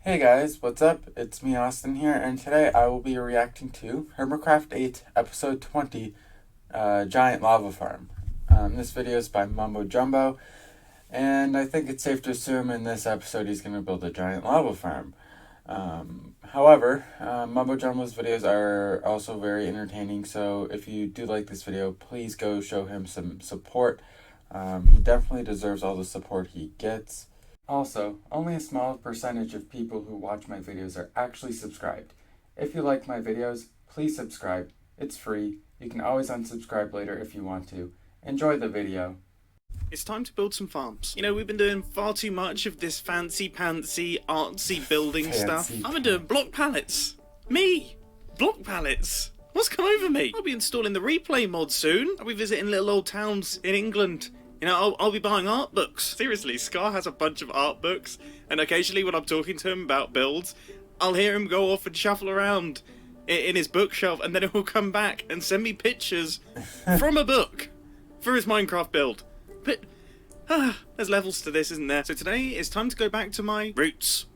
Hey guys, what's up? It's me, Austin here, and today I will be reacting to Hermitcraft 8, Episode 20, Giant Lava Farm. This video is by Mumbo Jumbo, and I think it's safe to assume in this episode he's going to build a giant lava farm. However, Mumbo Jumbo's videos are also very entertaining, so if you do like this video, please go show him some support. He definitely deserves all the support he gets. Also, only a small percentage of people who watch my videos are actually subscribed. If you like my videos, please subscribe. It's free. You can always unsubscribe later if you want to. Enjoy the video. It's time to build some farms. You know, we've been doing far too much of this fancy-pantsy, artsy building stuff. I've been doing block pallets. Me! Block pallets! What's come over me? I'll be installing the replay mod soon. I'll be visiting little old towns in England. You know, I'll be buying art books. Seriously, Scar has a bunch of art books, and occasionally when I'm talking to him about builds, I'll hear him go off and shuffle around in his bookshelf, and then he'll come back and send me pictures from a book for his Minecraft build. But, there's levels to this, isn't there? So today, it's time to go back to my roots.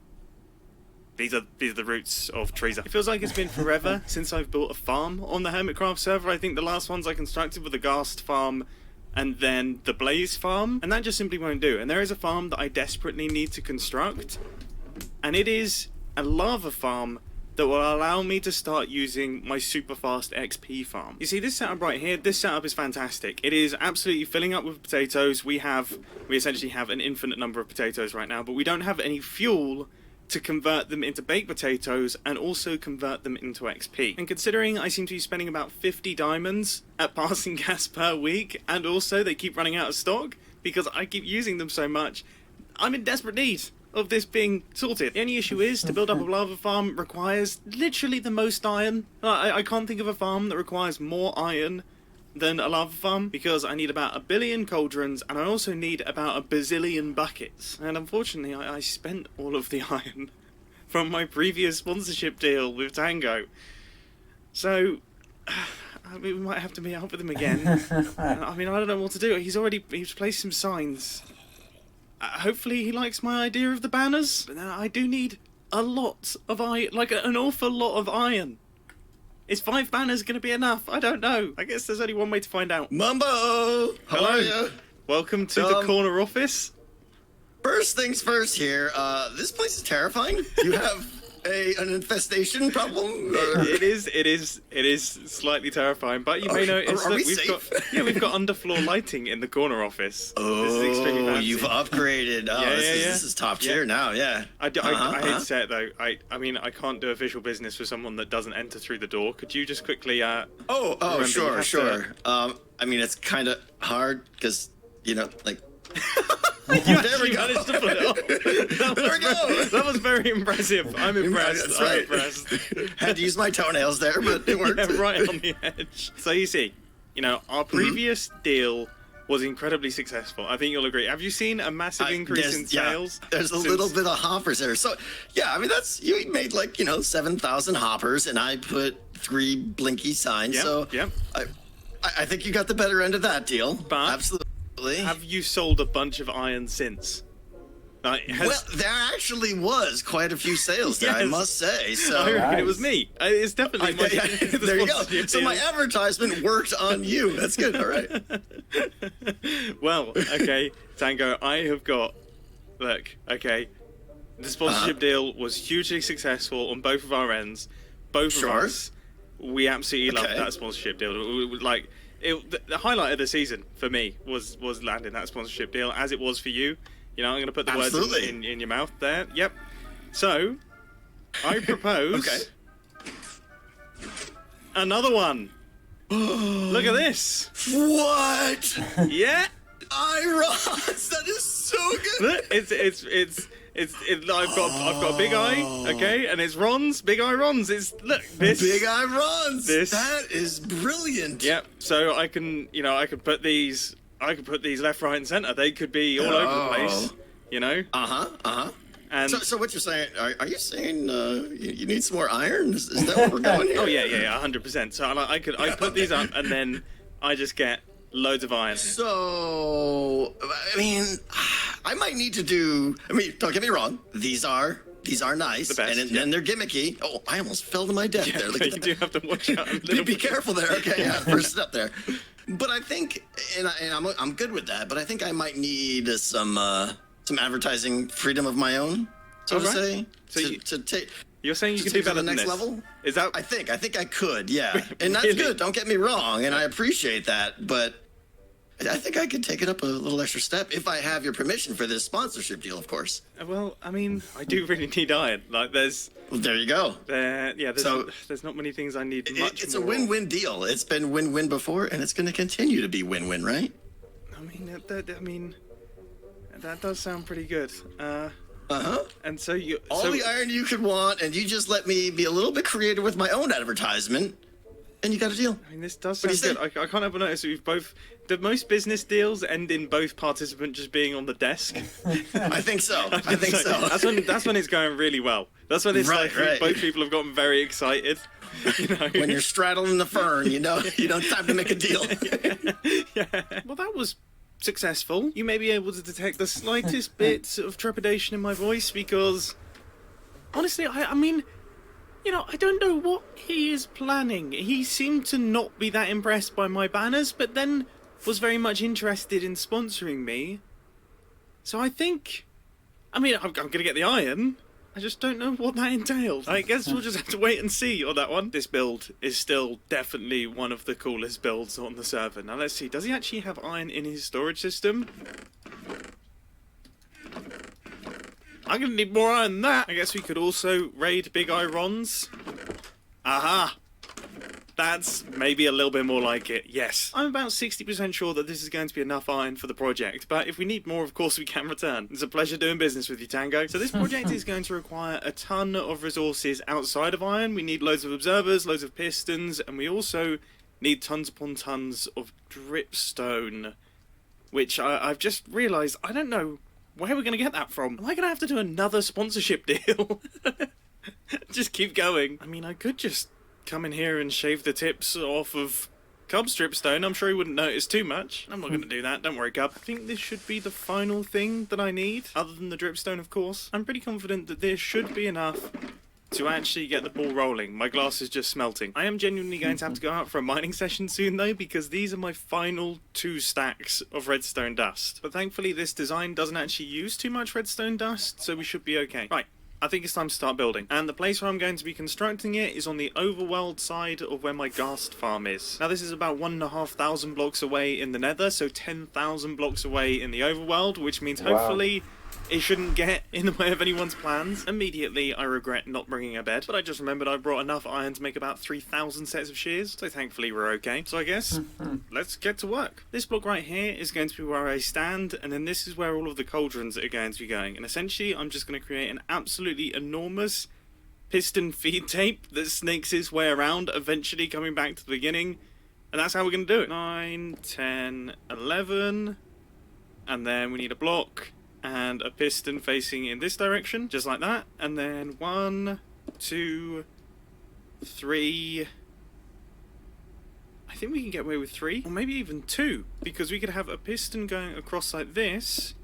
These are the roots of Teresa. It feels like it's been forever since I've built a farm on the Hermitcraft server. I think the last ones I constructed were the Ghast farm, and then the Blaze farm, and that just simply won't do. And there is a farm that I desperately need to construct, and it is a lava farm that will allow me to start using my super fast XP farm. You see, this setup right here, this setup is fantastic. It is absolutely filling up with potatoes. We essentially have an infinite number of potatoes right now, but we don't have any fuel to convert them into baked potatoes and also convert them into XP. And considering I seem to be spending about 50 diamonds at passing gas per week, and also they keep running out of stock because I keep using them so much, I'm in desperate need of this being sorted. The only issue is, to build up a lava farm requires literally the most iron. I can't think of a farm that requires more iron than a lava farm, because I need about 1 billion cauldrons, and I also need about 1 bazillion buckets. And unfortunately, I spent all of the iron from my previous sponsorship deal with Tango. So, I mean, we might have to meet up with him again. I mean, I don't know what to do. He's placed some signs. Hopefully he likes my idea of the banners, but I do need a lot of iron, like an awful lot of iron. Is 5 banners going to be enough? I don't know. I guess there's only one way to find out. Mumbo! How are you? Welcome to the corner office. First things first here, this place is terrifying. You have an infestation problem? It is slightly terrifying, but you may notice that we've got underfloor lighting in the corner office. Oh, this is extremely fancy. You've upgraded. Oh, this is top tier now, yeah. I hate to say it though, I mean, I can't do official business for someone that doesn't enter through the door. Could you just quickly, sure. I mean, it's kind of hard, because, you know, like... You actually managed to put it on. That was very impressive. I'm impressed. That's right. I'm impressed. Had to use my toenails there, but it worked. Yeah, right on the edge. So you see, you know, our previous deal was incredibly successful. I think you'll agree. Have you seen a massive increase in sales? Yeah, there's a little bit of hoppers there. So, yeah, I mean, you made like, 7,000 hoppers, and I put 3 blinky signs. Yep. I think you got the better end of that deal. But absolutely. Have you sold a bunch of iron since? Well, there actually was quite a few sales there, I must say. So I reckon it was me. It's definitely my there you go. So my advertisement worked on you. That's good. All right. Well, okay, Tango, I have got... Look, okay, the sponsorship deal was hugely successful on both of our ends. Both of us, we absolutely loved that sponsorship deal. The highlight of the season for me was landing that sponsorship deal, as it was for you. You know, I'm going to put the words in your mouth there. Yep. So, I propose another one. Look at this. What? Yeah. Irons. That is so good. Look, I've got a big eye, okay, and it's Ron's big eye Ron's. Look, this big eye Ron's. That is brilliant. Yep. So I can put these left, right, and center. They could be all over the place. You know. And so what you're saying? Are you saying you need some more iron? Is that where we're going here? Oh yeah, 100%. So I put these up, and then I just get loads of iron. So I mean, I might need to do. I mean, don't get me wrong. These are These are nice, The best, and they're gimmicky. Oh, I almost fell to my death there. Look You at that. do have to watch out a little Be bit. careful there. Okay, yeah, first step there. But I think, and I'm good with that. But I think I might need some advertising freedom of my own, so to say. So to take. You're saying you to can do take to better the than next this? level. Is that? I think I could, yeah, and that's Really? good. Don't get me wrong, and I appreciate that, but I think I could take it up a little extra step if I have your permission for this sponsorship deal, of course. Well, I mean, I do really need iron. Like, there's Well, there you go. there's not many things I need much It's more a win-win deal. It's been win-win before, and it's going to continue to be win-win, right? I mean, that does sound pretty good. Uh-huh. And so you All the iron you could want, and you just let me be a little bit creative with my own advertisement, and you got a deal. I mean, this does What do sound you good. I can't help but notice that we've both. The most business deals end in both participant just being on the desk. I think so. I think so. That's when it's going really well. That's when it's Right. both people have gotten very excited. You know? When you're straddling the fern, you know time to make a deal. Yeah. Well, that was successful. You may be able to detect the slightest bit of trepidation in my voice because, honestly, I mean, you know, I don't know what he is planning. He seemed to not be that impressed by my banners, but then was very much interested in sponsoring me. So I think, I mean, I'm going to get the iron. I just don't know what that entails. I guess we'll just have to wait and see on that one. This build is still definitely one of the coolest builds on the server. Now let's see, does he actually have iron in his storage system? I'm gonna need more iron than that. I guess we could also raid big irons. Aha! That's maybe a little bit more like it, yes. I'm about 60% sure that this is going to be enough iron for the project, but if we need more, of course we can return. It's a pleasure doing business with you, Tango. So this project is going to require a ton of resources outside of iron. We need loads of observers, loads of pistons, and we also need tons upon tons of dripstone, which I've just realised, I don't know where we're going to get that from. Am I going to have to do another sponsorship deal? Just keep going. I mean, I could just come in here and shave the tips off of Cub's dripstone. I'm sure he wouldn't notice too much. I'm not going to do that. Don't worry, Cub. I think this should be the final thing that I need, other than the dripstone, of course. I'm pretty confident that this should be enough to actually get the ball rolling. My glass is just smelting. I am genuinely going to have to go out for a mining session soon, though, because these are my final 2 stacks of redstone dust. But thankfully, this design doesn't actually use too much redstone dust, so we should be okay. Right. I think it's time to start building. And the place where I'm going to be constructing it is on the overworld side of where my ghast farm is. Now this is about 1,500 blocks away in the nether, so 10,000 blocks away in the overworld, which means hopefully it shouldn't get in the way of anyone's plans. Immediately I regret not bringing a bed, but I just remembered I brought enough iron to make about 3,000 sets of shears, so thankfully we're okay. So I guess let's get to work. This block right here is going to be where I stand, and then this is where all of the cauldrons are going to be going. And essentially I'm just going to create an absolutely enormous piston feed tape that snakes its way around, eventually coming back to the beginning. And that's how we're going to do it. 9, 10, 11, and then we need a block and a piston facing in this direction, just like that. And then 1, 2, 3. I think we can get away with 3, or maybe even 2, because we could have a piston going across like this,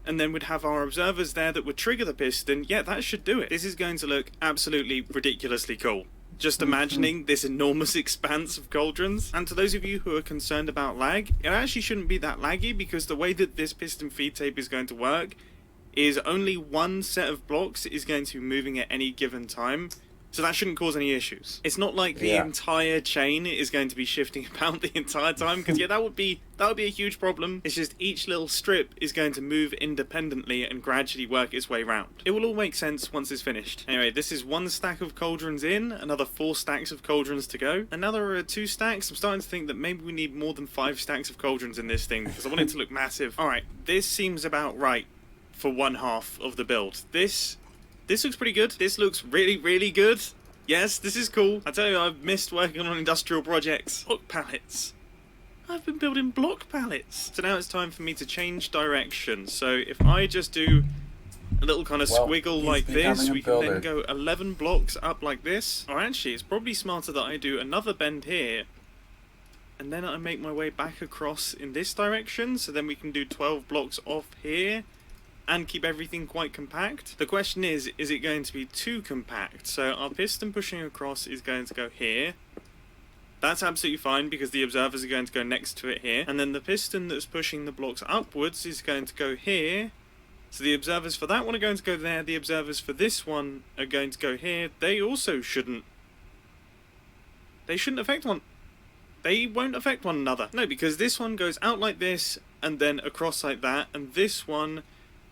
and then we'd have our observers there that would trigger the piston. Yeah, that should do it. This is going to look absolutely ridiculously cool. Just imagining this enormous expanse of cauldrons. And to those of you who are concerned about lag, it actually shouldn't be that laggy, because the way that this piston feed tape is going to work is only one set of blocks is going to be moving at any given time. So that shouldn't cause any issues. It's not like the entire chain is going to be shifting about the entire time, because yeah, that would be a huge problem. It's just each little strip is going to move independently and gradually work its way round. It will all make sense once it's finished. Anyway, this is 1 stack of cauldrons in, another 4 stacks of cauldrons to go, and now there are 2 stacks. I'm starting to think that maybe we need more than 5 stacks of cauldrons in this thing, because I want it to look massive. Alright, this seems about right for 1/2 of the build. This looks pretty good. This looks really, really good. Yes, this is cool. I tell you, I've missed working on industrial projects. Block pallets. I've been building block pallets. So now it's time for me to change direction. So if I just do a little kind of squiggle like this, we can then go 11 blocks up like this. Or actually, it's probably smarter that I do another bend here, and then I make my way back across in this direction. So then we can do 12 blocks off here, and keep everything quite compact. The question is it going to be too compact? So our piston pushing across is going to go here. That's absolutely fine because the observers are going to go next to it here. And then the piston that's pushing the blocks upwards is going to go here. So the observers for that one are going to go there. The observers for this one are going to go here. They also shouldn't. They shouldn't affect one. They won't affect one another. No, because this one goes out like this and then across like that. And this one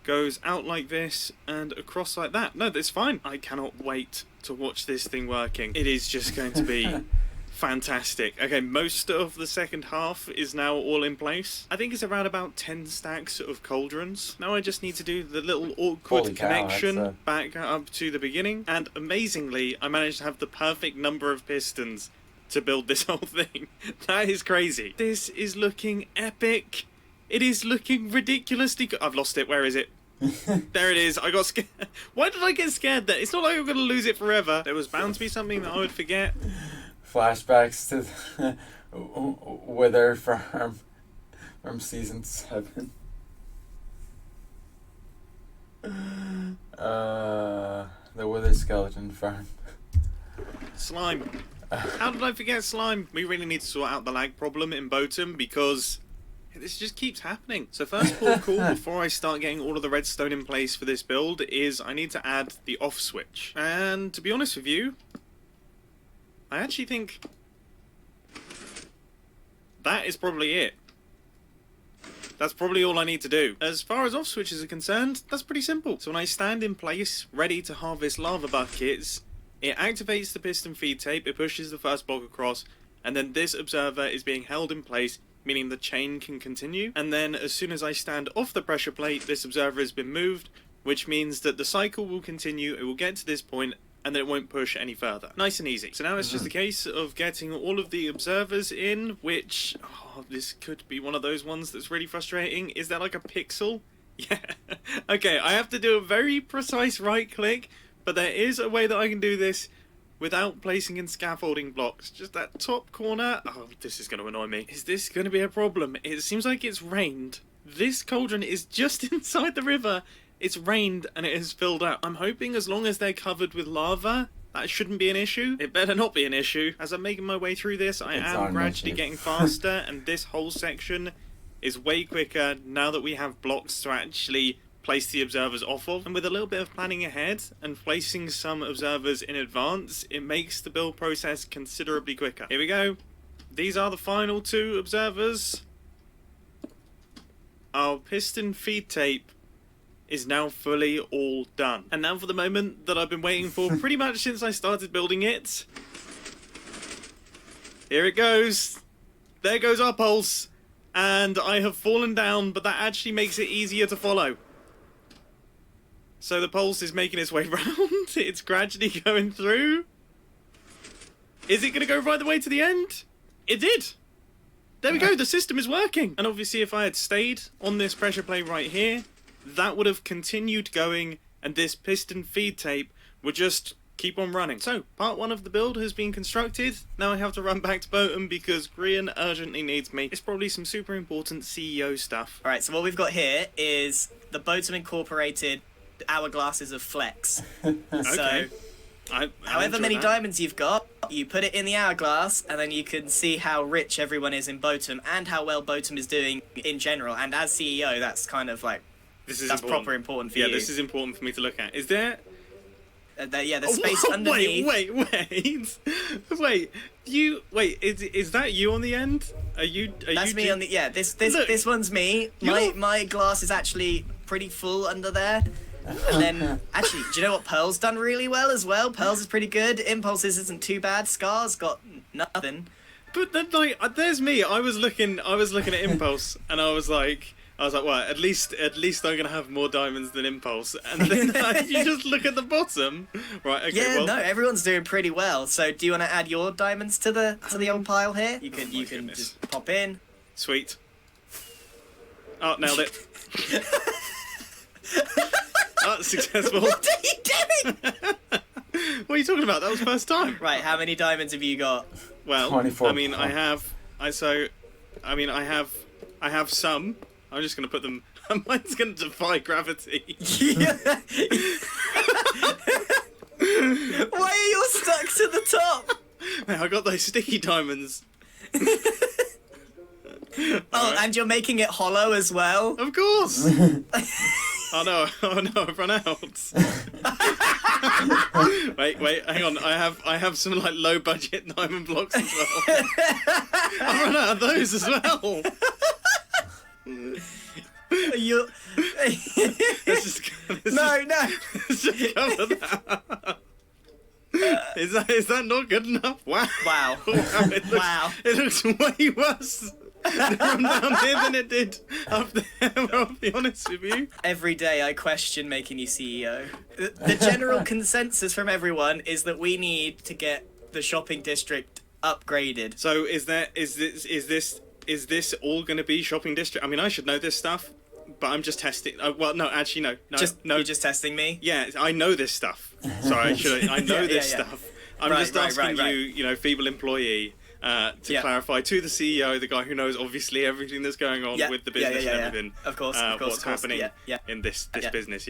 goes out like this and across like that. No, that's fine. I cannot wait to watch this thing working. It is just going to be fantastic. Okay, most of the second half is now all in place. I think it's around about 10 stacks of cauldrons. Now I just need to do the little awkward connection back up to the beginning. And amazingly, I managed to have the perfect number of pistons to build this whole thing. That is crazy. This is looking epic. It is looking ridiculously good. I've lost it. Where is it? There it is. I got scared. Why did I get scared there? It's not like I'm going to lose it forever. There was bound to be something that I would forget. Flashbacks to the Wither Farm from season 7. The Wither Skeleton Farm. Slime. How did I forget slime? We really need to sort out the lag problem in Botum because this just keeps happening. So first port of call before I start getting all of the redstone in place for this build is I need to add the off switch. And to be honest with you, I actually think that is probably it. That's probably all I need to do. As far as off switches are concerned, that's pretty simple. So when I stand in place, ready to harvest lava buckets, it activates the piston feed tape, it pushes the first block across, and then this observer is being held in place, meaning the chain can continue. And then as soon as I stand off the pressure plate, this observer has been moved, which means that the cycle will continue, it will get to this point, and then it won't push any further. Nice and easy. So now it's just a case of getting all of the observers in, which, this could be one of those ones that's really frustrating. Is there like a pixel? Yeah. Okay, I have to do a very precise right click, but there is a way that I can do this without placing in scaffolding blocks. Just that top corner. Oh, this is going to annoy me. Is this going to be a problem? It seems like it's rained. This cauldron is just inside the river. It's rained and it has filled up. I'm hoping as long as they're covered with lava, that shouldn't be an issue. It better not be an issue. As I'm making my way through this, I am gradually getting faster, and this whole section is way quicker now that we have blocks to actually place the observers off of. And with a little bit of planning ahead and placing some observers in advance, it makes the build process considerably quicker. Here we go. These are the final 2 observers. Our piston feed tape is now fully all done. And now for the moment that I've been waiting for pretty much since I started building it. Here it goes. There goes our pulse. And I have fallen down, but that actually makes it easier to follow. So the pulse is making its way round. It's gradually going through. Is it going to go right the way to the end? It did. There we go. The system is working. And obviously if I had stayed on this pressure plate right here, that would have continued going and this piston feed tape would just keep on running. So, part 1 of the build has been constructed. Now I have to run back to Botum because Grian urgently needs me. It's probably some super important CEO stuff. Alright, so what we've got here is the Botum Incorporated hourglasses of flex. Okay. So, however many diamonds you've got, you put it in the hourglass, and then you can see how rich everyone is in Botum and how well Botum is doing in general. And as CEO, that's kind of like, that's proper important for you. Yeah, this is important for me to look at. Is there... the space underneath... Wait. Is that you on the end? That's me on the... Yeah, this one's me. My glass is actually pretty full under there. And then, actually, do you know what Pearl's done really well as well? Pearl's is pretty good. Impulses isn't too bad. Scar's got nothing. But then, like, there's me. I was looking at Impulse, and I was like, well, at least I'm gonna have more diamonds than Impulse. And then you just look at the bottom, right? Okay. Yeah, well, no, everyone's doing pretty well. So, do you want to add your diamonds to the old pile here? You can just pop in. Sweet. Oh, nailed it. Oh, successful. What are you doing? What are you talking about? That was first time. Right, how many diamonds have you got? Well, 24. I mean, I have some. I'm just going to put them... Mine's going to defy gravity. Yeah. Why are you stuck to the top? Hey, I got those sticky diamonds. Oh, and you're making it hollow as well? Of course! Oh no, I've run out. wait, hang on. I have some like low budget diamond blocks as well. I've run out of those as well. You Let's just No. let's just cover that. Is that not good enough? Wow. Wow. It looks way worse from down here than it did up there, I'll be honest with you. Every day I question making you CEO. The general consensus from everyone is that we need to get the shopping district upgraded. So is this all going to be shopping district? I mean, I should know this stuff, but I'm just testing. Well, no, actually, no. You're just testing me? Yeah, I know this stuff. Sorry, I know this stuff. I'm just asking you, feeble employee, to clarify to the CEO, the guy who knows obviously everything that's going on with the business and everything. Of course, what's happening in this business,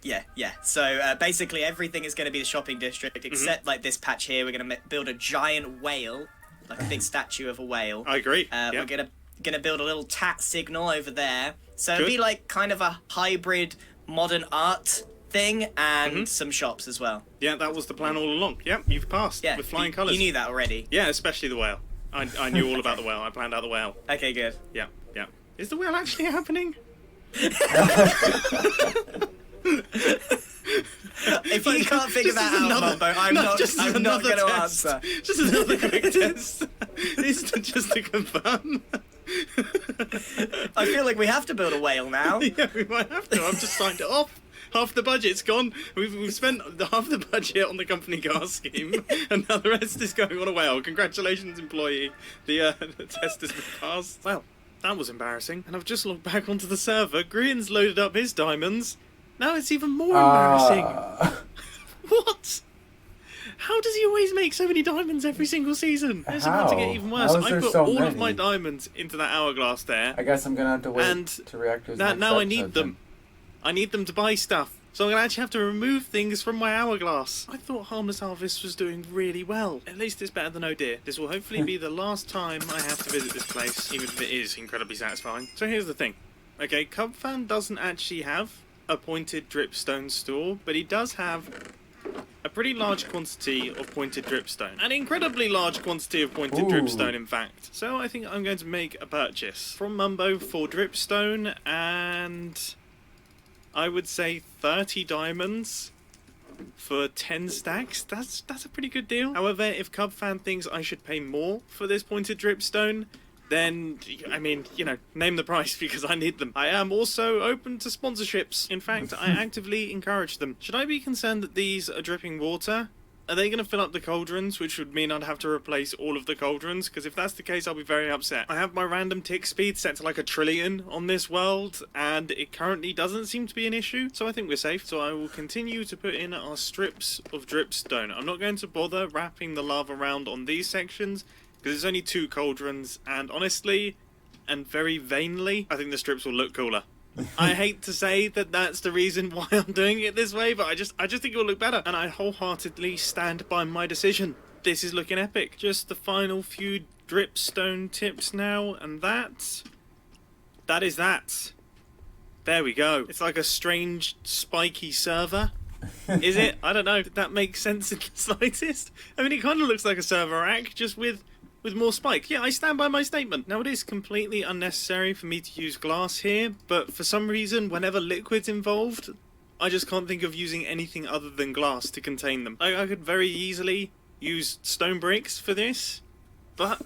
Yeah. So basically everything is going to be the shopping district except like this patch here. We're going to build a giant whale, like a big statue of a whale. I agree. We're gonna build a little tat signal over there. So it'd be like kind of a hybrid modern art thing and some shops as well. Yeah, that was the plan all along. Yep, you've passed with flying colours. You knew that already. Yeah, especially the whale. I knew all about the whale. I planned out the whale. Okay, good. Yeah. Is the whale actually happening? If you can't figure that out, Mumbo, I'm not going to answer. Just another quick test. Just to confirm. I feel like we have to build a whale now. Yeah, we might have to. I've just signed it off. Half the budget's gone. We've spent half the budget on the company car scheme, and now the rest is going on a whale. Congratulations, employee. The test has been passed. Well, that was embarrassing. And I've just logged back onto the server. Grian's loaded up his diamonds. Now it's even more embarrassing. What? How does he always make so many diamonds every single season? It's about to get even worse. I put all of my diamonds into that hourglass there. I guess I'm going to have to wait to react to his next now I episode need them. then. I need them to buy stuff. So I'm going to actually have to remove things from my hourglass. I thought Harmless Harvest was doing really well. At least it's better than Oh Dear. This will hopefully be the last time I have to visit this place, even if it is incredibly satisfying. So here's the thing. Okay, Cubfan doesn't actually have a pointed dripstone store, but he does have a pretty large quantity of pointed dripstone. An incredibly large quantity of pointed dripstone, in fact. So I think I'm going to make a purchase from Mumbo for dripstone, and I would say 30 diamonds for 10 stacks. That's a pretty good deal. However, if Cubfan thinks I should pay more for this pointed dripstone, then, I mean, name the price because I need them. I am also open to sponsorships. In fact, I actively encourage them. Should I be concerned that these are dripping water? Are they going to fill up the cauldrons, which would mean I'd have to replace all of the cauldrons? Because if that's the case, I'll be very upset. I have my random tick speed set to like 1 trillion on this world, and it currently doesn't seem to be an issue, so I think we're safe. So I will continue to put in our strips of dripstone. I'm not going to bother wrapping the lava around on these sections, because there's only 2 cauldrons, and honestly, and very vainly, I think the strips will look cooler. I hate to say that that's the reason why I'm doing it this way, but I just think it will look better, and I wholeheartedly stand by my decision. This is looking epic. Just the final few dripstone tips now, and that is that. There we go. It's like a strange, spiky server. Is it? I don't know. Did that make sense in the slightest? I mean, it kind of looks like a server rack, just with more spike. Yeah, I stand by my statement. Now, it is completely unnecessary for me to use glass here, but for some reason, whenever liquid's involved, I just can't think of using anything other than glass to contain them. I could very easily use stone bricks for this, but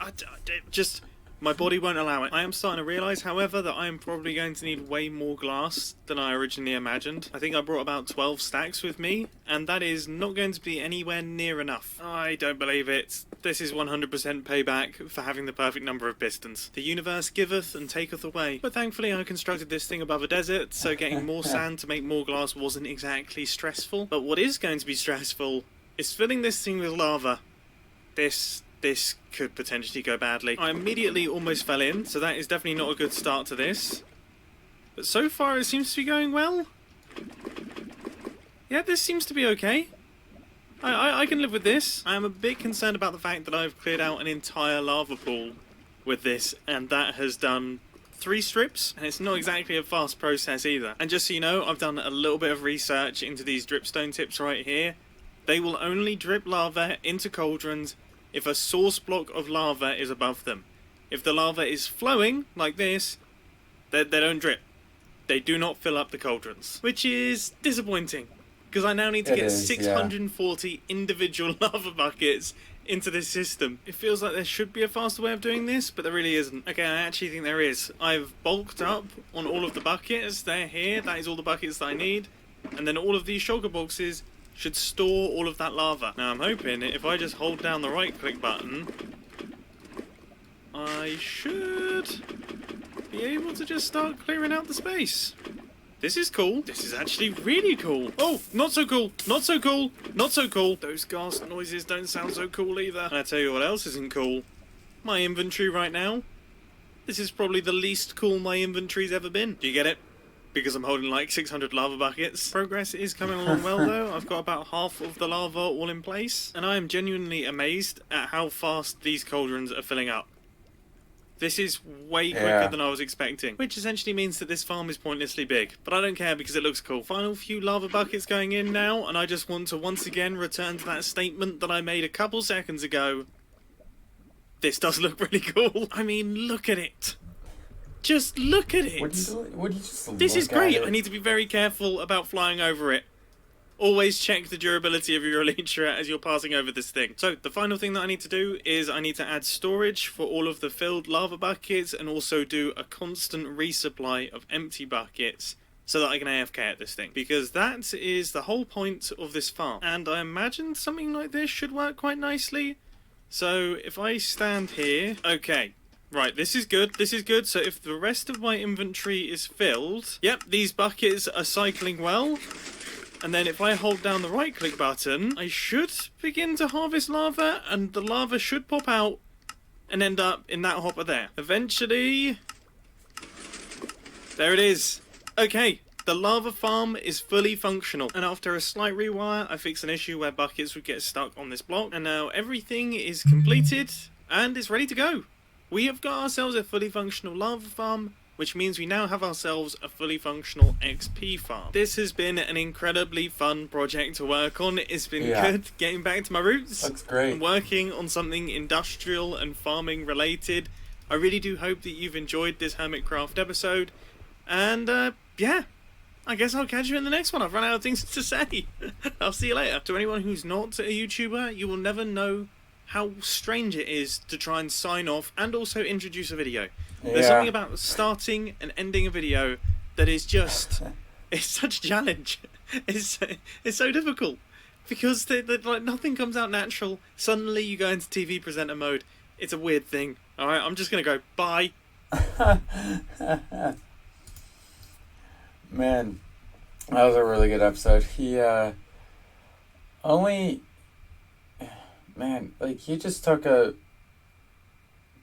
my body won't allow it. I am starting to realise, however, that I am probably going to need way more glass than I originally imagined. I think I brought about 12 stacks with me, and that is not going to be anywhere near enough. I don't believe it. This is 100% payback for having the perfect number of pistons. The universe giveth and taketh away. But thankfully I constructed this thing above a desert, so getting more sand to make more glass wasn't exactly stressful. But what is going to be stressful is filling this thing with lava. This could potentially go badly. I immediately almost fell in, so that is definitely not a good start to this. But so far it seems to be going well. Yeah, this seems to be okay. I can live with this. I am a bit concerned about the fact that I've cleared out an entire lava pool with this, and that has done 3 strips, and it's not exactly a fast process either. And just so you know, I've done a little bit of research into these dripstone tips right here. They will only drip lava into cauldrons if a source block of lava is above them. If the lava is flowing, like this, they don't drip. They do not fill up the cauldrons, which is disappointing, because I now need to get 640 individual lava buckets into this system. It feels like there should be a faster way of doing this, but there really isn't. Okay, I actually think there is. I've bulked up on all of the buckets. They're here. That is all the buckets that I need. And then all of these shulker boxes should store all of that lava. Now I'm hoping if I just hold down the right click button, I should be able to just start clearing out the space. This is cool. This is actually really cool. Oh, not so cool. Not so cool. Not so cool. Those gas noises don't sound so cool either. And I tell you what else isn't cool. My inventory right now. This is probably the least cool my inventory's ever been. Do you get it? Because I'm holding like 600 lava buckets. Progress is coming along well though. I've got about half of the lava all in place. And I am genuinely amazed at how fast these cauldrons are filling up. This is way quicker than I was expecting, which essentially means that this farm is pointlessly big, but I don't care because it looks cool. Final few lava buckets going in now, and I just want to once again return to that statement that I made a couple seconds ago. This does look really cool. I mean, look at it. Just look at it. What do you just This is look at great. it? I need to be very careful about flying over it. Always check the durability of your elytra as you're passing over this thing. So the final thing that I need to do is I need to add storage for all of the filled lava buckets and also do a constant resupply of empty buckets so that I can AFK at this thing. Because that is the whole point of this farm. And I imagine something like this should work quite nicely. So if I stand here... Okay. Right, this is good, this is good. So if the rest of my inventory is filled... Yep, these buckets are cycling well. And then if I hold down the right click button, I should begin to harvest lava, and the lava should pop out and end up in that hopper there. Eventually... There it is. Okay, the lava farm is fully functional. And after a slight rewire, I fixed an issue where buckets would get stuck on this block. And now everything is completed and is ready to go. We have got ourselves a fully functional lava farm, which means we now have ourselves a fully functional XP farm. This has been an incredibly fun project to work on. It's been good getting back to my roots. Looks great. Working on something industrial and farming related. I really do hope that you've enjoyed this Hermitcraft episode. And yeah, I guess I'll catch you in the next one. I've run out of things to say. I'll see you later. To anyone who's not a YouTuber, you will never know how strange it is to try and sign off and also introduce a video. There's something about starting and ending a video that is just... It's such a challenge. It's so difficult. Because like nothing comes out natural. Suddenly you go into TV presenter mode. It's a weird thing. Alright, I'm just going to go, bye. Man, that was a really good episode. He, Man, like, he just took a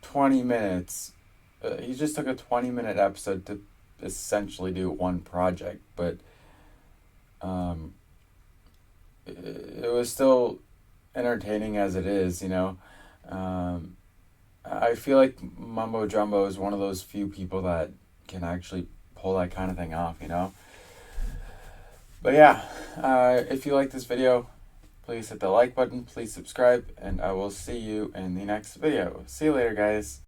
20 minutes... he just took a 20-minute episode to essentially do one project, but it was still entertaining as it is, you know. I feel like Mumbo Jumbo is one of those few people that can actually pull that kind of thing off, you know. But yeah, if you like this video, please hit the like button, please subscribe, and I will see you in the next video. See you later, guys.